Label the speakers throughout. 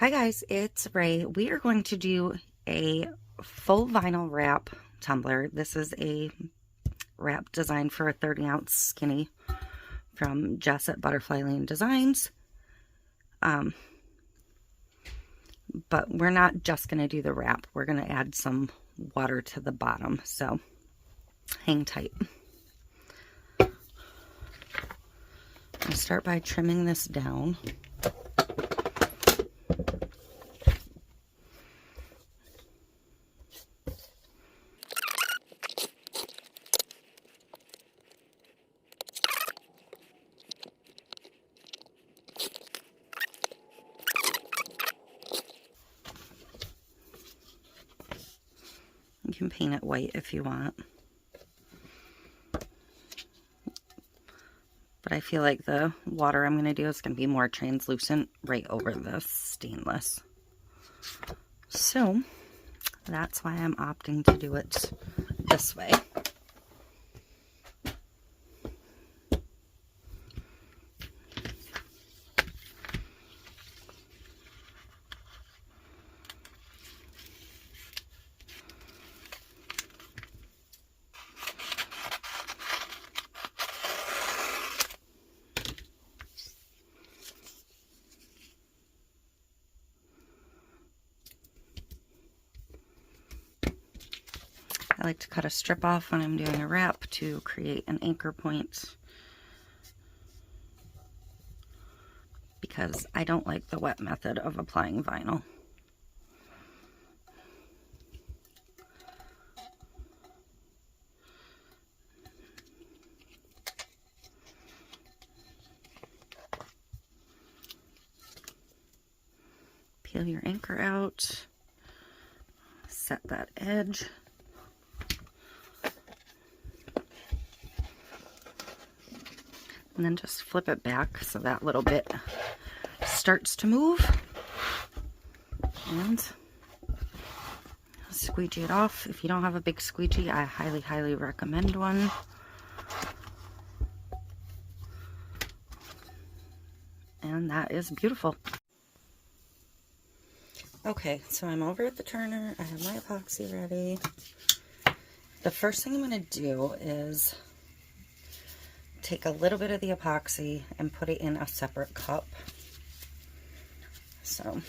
Speaker 1: Hi guys, it's Ray. We are going to do a full vinyl wrap tumbler. This is a wrap designed for a 30-ounce skinny from Jess at Butterfly Lane Designs. But we're not just going to do the wrap. We're going to add some water to the bottom, so hang tight. I'm going to start by trimming this down. You can paint it white if you want. But I feel like the water I'm going to do is going to be more translucent right over the stainless. So that's why I'm opting to do it this way. I like to cut a strip off when I'm doing a wrap to create an anchor point because I don't like the wet method of applying vinyl. Peel your anchor out, set that edge. And then just flip it back so that little bit starts to move. And squeegee it off. If you don't have a big squeegee, I highly, highly recommend one. And that is beautiful. Okay, so I'm over at the turner. I have my epoxy ready. The first thing I'm going to do is take a little bit of the epoxy and put it in a separate cup. So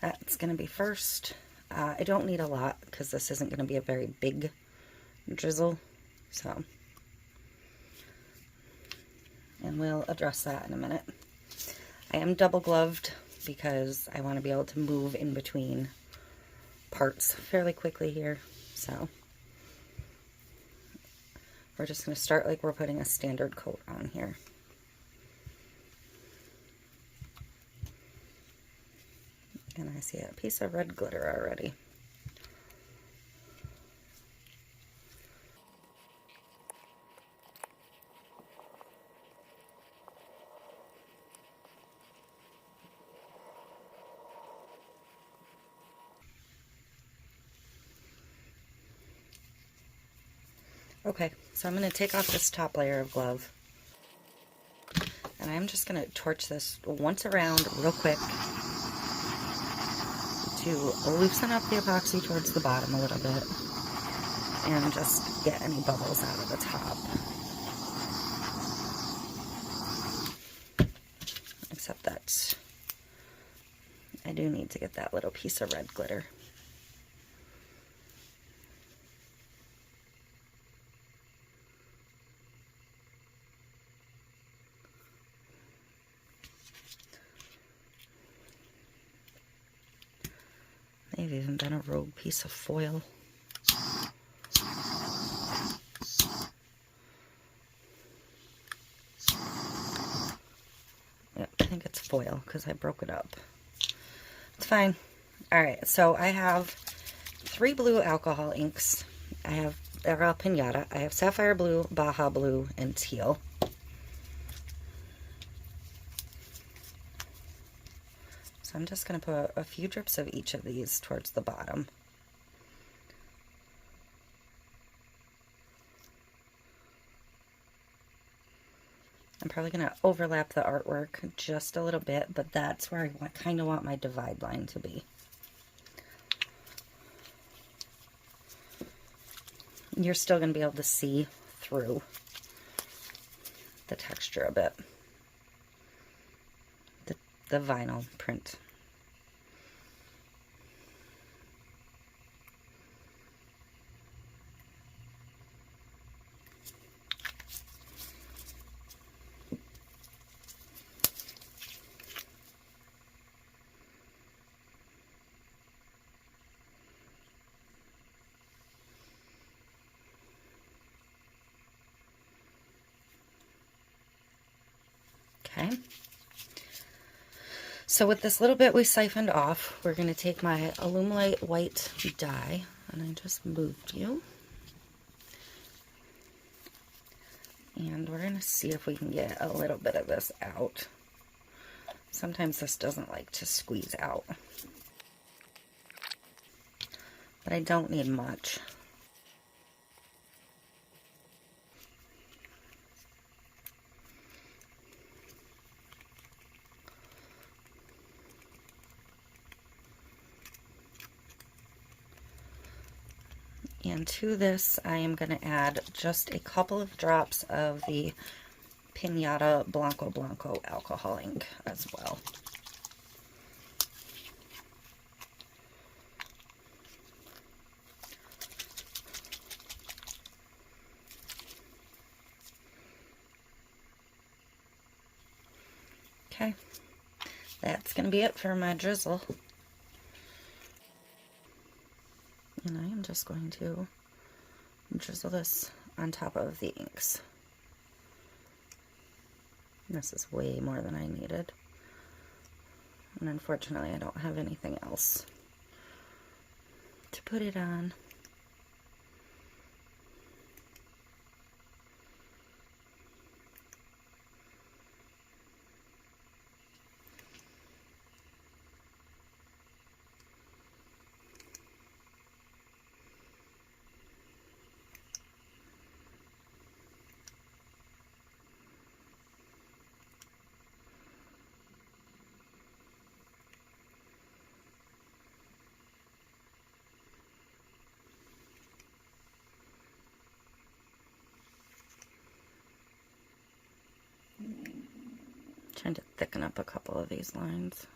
Speaker 1: that's going to be first. I don't need a lot because this isn't going to be a very big drizzle. So, and we'll address that in a minute. I am double gloved because I want to be able to move in between parts fairly quickly here. So we're just going to start like we're putting a standard coat on here. And I see a piece of red glitter already. Okay, so I'm going to take off this top layer of glove. And I'm just going to torch this once around real quick to loosen up the epoxy towards the bottom a little bit and just get any bubbles out of the top. Except that I do need to get that little piece of red glitter. They've even been a rogue piece of foil. Yep, I think it's foil because I broke it up. It's fine. Alright, so I have 3 blue alcohol inks. I have Pinata. I have Sapphire Blue, Baja Blue, and Teal. So I'm just going to put a few drips of each of these towards the bottom. I'm probably going to overlap the artwork just a little bit, but that's where I kind of want my divide line to be. You're still going to be able to see through the texture a bit, the vinyl print. Okay, so with this little bit we siphoned off, we're going to take my Allumilite White Dye, and I just moved you. And we're going to see if we can get a little bit of this out. Sometimes this doesn't like to squeeze out, but I don't need much. And to this, I am going to add just a couple of drops of the Pinata Blanco alcohol ink as well. Okay, that's going to be it for my drizzle. And I am just going to drizzle this on top of the inks. This is way more than I needed. And unfortunately, I don't have anything else to put it on. Trying to thicken up a couple of these lines.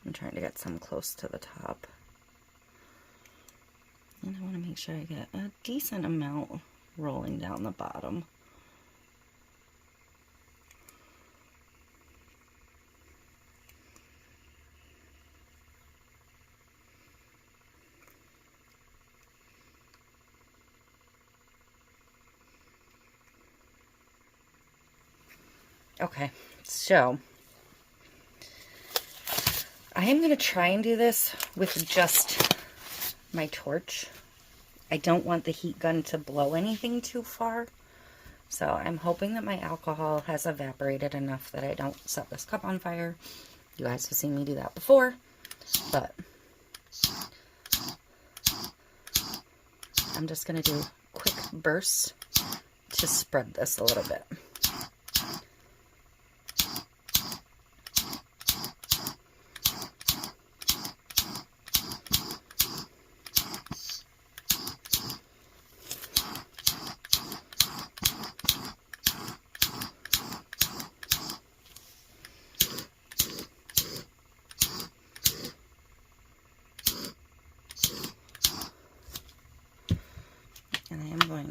Speaker 1: I'm trying to get some close to the top. And I want to make sure I get a decent amount rolling down the bottom. Okay, so I am going to try and do this with just my torch. I don't want the heat gun to blow anything too far, so I'm hoping that my alcohol has evaporated enough that I don't set this cup on fire. You guys have seen me do that before, but I'm just going to do quick bursts to spread this a little bit.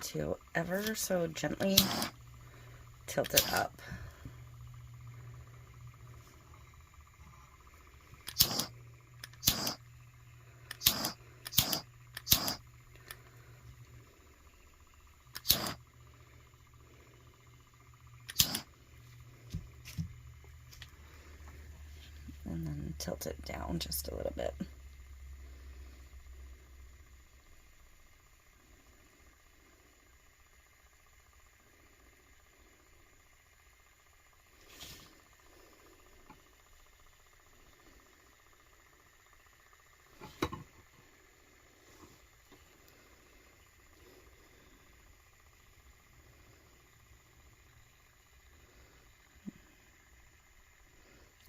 Speaker 1: To ever so gently tilt it up. And then tilt it down just a little bit.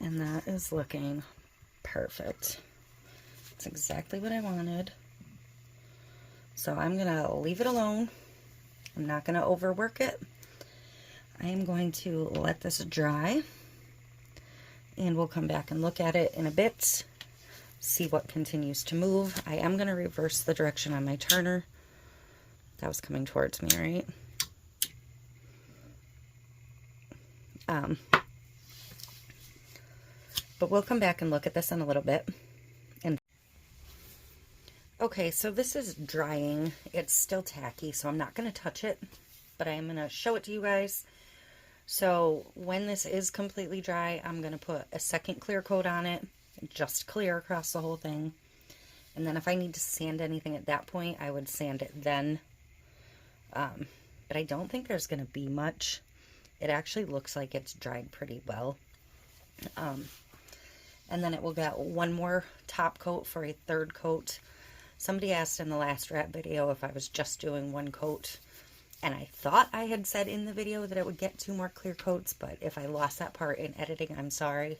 Speaker 1: And that is looking perfect. It's exactly what I wanted. So I'm gonna leave it alone. I'm not gonna overwork it. I am going to let this dry, and we'll come back and look at it in a bit, see what continues to move. I am gonna reverse the direction on my turner. That was coming towards me, right? But we'll come back and look at this in a little bit. And okay, so this is drying. It's still tacky, so I'm not going to touch it, but I am going to show it to you guys. So when this is completely dry, I'm going to put a second clear coat on it, just clear across the whole thing. And then if I need to sand anything at that point, I would sand it then. But I don't think there's going to be much. It actually looks like it's dried pretty well. And then it will get one more top coat for a third coat. Somebody asked in the last wrap video if I was just doing one coat, and I thought I had said in the video that it would get 2 more clear coats, but if I lost that part in editing, I'm sorry.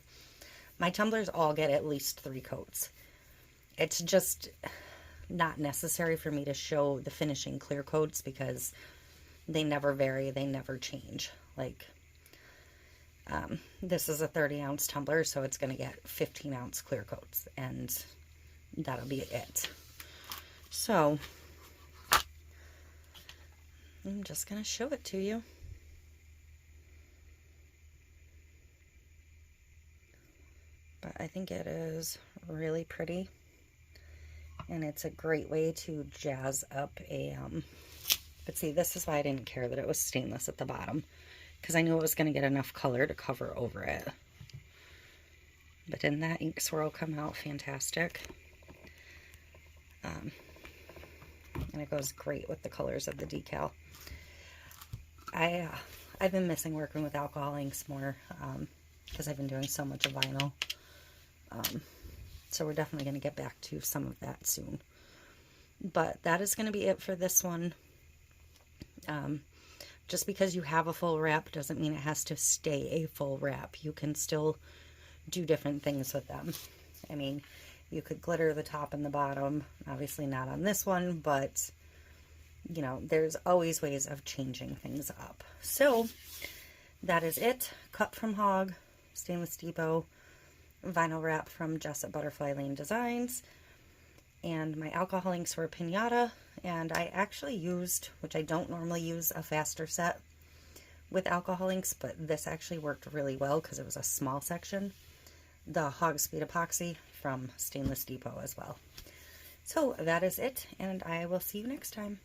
Speaker 1: My tumblers all get at least 3 coats. It's just not necessary for me to show the finishing clear coats because they never vary, they never change. Like, this is a 30-ounce tumbler, so it's going to get 15-ounce clear coats, and that'll be it. So, I'm just going to show it to you. But I think it is really pretty, and it's a great way to jazz up a, but see, this is why I didn't care that it was stainless at the bottom, because I knew it was going to get enough color to cover over it. But didn't that ink swirl come out fantastic? And it goes great with the colors of the decal. I've been missing working with alcohol inks more, because I've been doing so much of vinyl. So we're definitely going to get back to some of that soon. But that is going to be it for this one. Just because you have a full wrap doesn't mean it has to stay a full wrap. You can still do different things with them. I mean, you could glitter the top and the bottom. Obviously not on this one, but, you know, there's always ways of changing things up. So, that is it. Cut from Hog, Stainless Depot, vinyl wrap from Jess at Butterfly Lane Designs. And my alcohol inks were Pinata, and I actually used, which I don't normally use, a faster set with alcohol inks, but this actually worked really well because it was a small section. The Hog Speed Epoxy from Stainless Depot as well. So that is it, and I will see you next time.